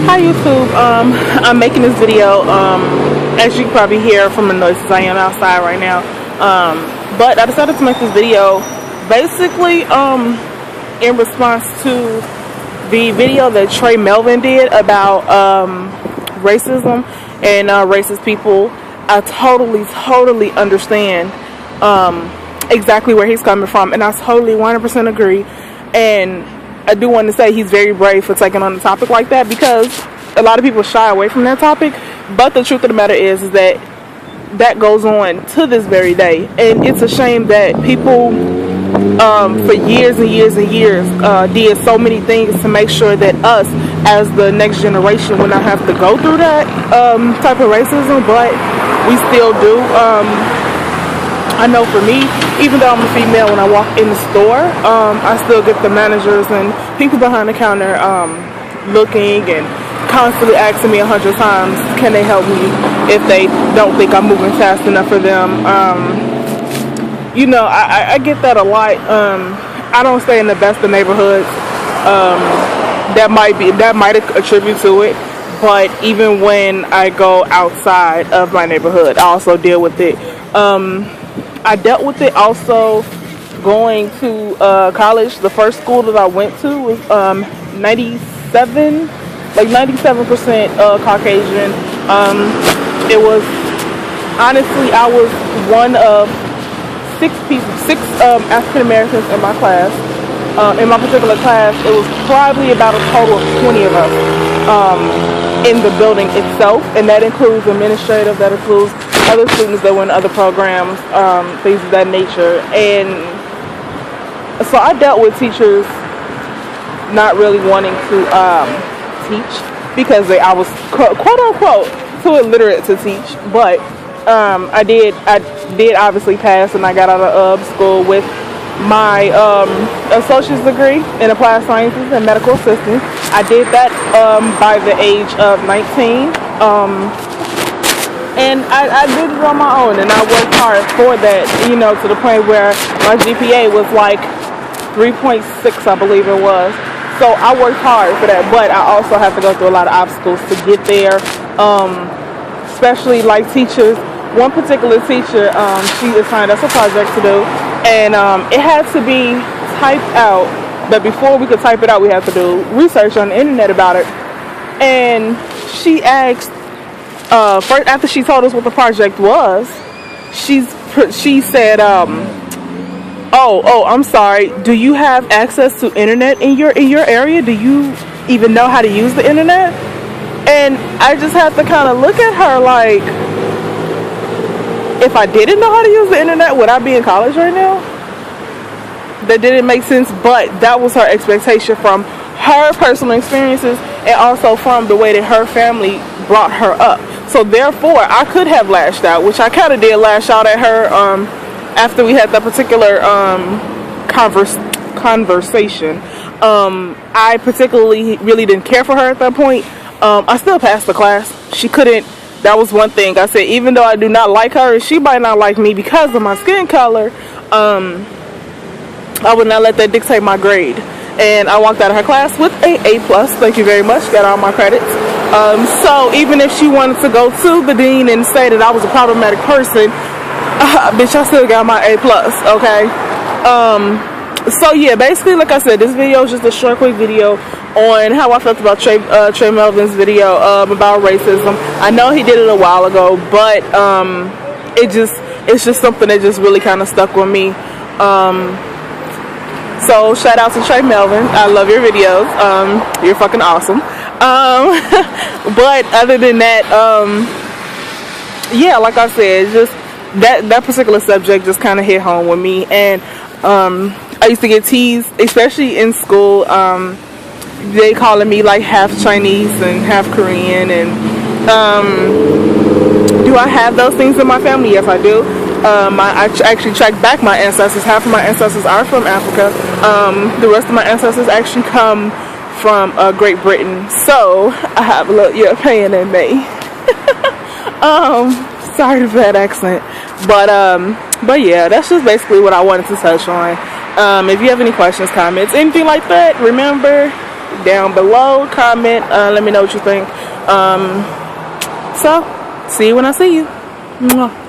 Hi YouTube, I'm making this video, as you can probably hear from the noises, I am outside right now, but I decided to make this video basically in response to the video that Melvin did about racism and racist people. I totally understand exactly where he's coming from, and I totally 100% agree. And I do want to say he's very brave for taking on a topic like that, because a lot of people shy away from that topic. But the truth of the matter is that that goes on to this very day, and it's a shame that people for years and years and years did so many things to make sure that us as the next generation will not have to go through that type of racism, but we still do. I know for me, even though I'm a female, when I walk in the store, I still get the managers and people behind the counter looking and constantly asking me 100 times, can they help me, if they don't think I'm moving fast enough for them. You know, I get that a lot. I don't stay in the best of neighborhoods. That might attribute to it. But even when I go outside of my neighborhood, I also deal with it. I dealt with it also going to college. The first school that I went to was 97% Caucasian. It was, honestly, I was one of six African Americans in my class. In my particular class, it was probably about a total of 20 of us in the building itself, and that includes administrative, that includes other students that were in other programs, things of that nature. And so I dealt with teachers not really wanting to teach, because I was quote unquote too illiterate to teach. But I did obviously pass, and I got out of school with my associate's degree in applied sciences and medical assisting. I did that by the age of 19. And I did it on my own, and I worked hard for that, you know, to the point where my GPA was like 3.6, I believe it was. So I worked hard for that, but I also have to go through a lot of obstacles to get there, especially like teachers. One particular teacher, she assigned us a project to do, and it had to be typed out, but before we could type it out, we had to do research on the internet about it. And she asked, first, after she told us what the project was, she said, oh, I'm sorry, do you have access to internet in your area? Do you even know how to use the internet? And I just had to kind of look at her like, if I didn't know how to use the internet, would I be in college right now? That didn't make sense, but that was her expectation from her personal experiences, and also from the way that her family brought her up. So therefore, I could have lashed out, which I kind of did lash out at her after we had that particular conversation. I particularly really didn't care for her at that point. I still passed the class. She couldn't. That was one thing I said. Even though I do not like her, and she might not like me because of my skin color, I would not let that dictate my grade. And I walked out of her class with a A+. Thank you very much. Got all my credits. So even if she wanted to go to the dean and say that I was a problematic person, bitch, I still got my A+. Okay. So yeah, basically, like I said, this video is just a short, quick video on how I felt about Melvin's video about racism. I know he did it a while ago, but it's just something that just really kind of stuck with me. So shout out to Melvin. I love your videos. You're fucking awesome. But other than that, yeah, like I said, just that particular subject just kind of hit home with me. And I used to get teased, especially in school. They calling me like half Chinese and half Korean. And do I have those things in my family? Yes, I do. I actually tracked back my ancestors. Half of my ancestors are from Africa. The rest of my ancestors actually come from Great Britain. So I have a little European in me. Sorry for that accent. But yeah, that's just basically what I wanted to touch on. If you have any questions, comments, anything like that, remember, down below. Comment, let me know what you think. So see you when I see you. Mwah.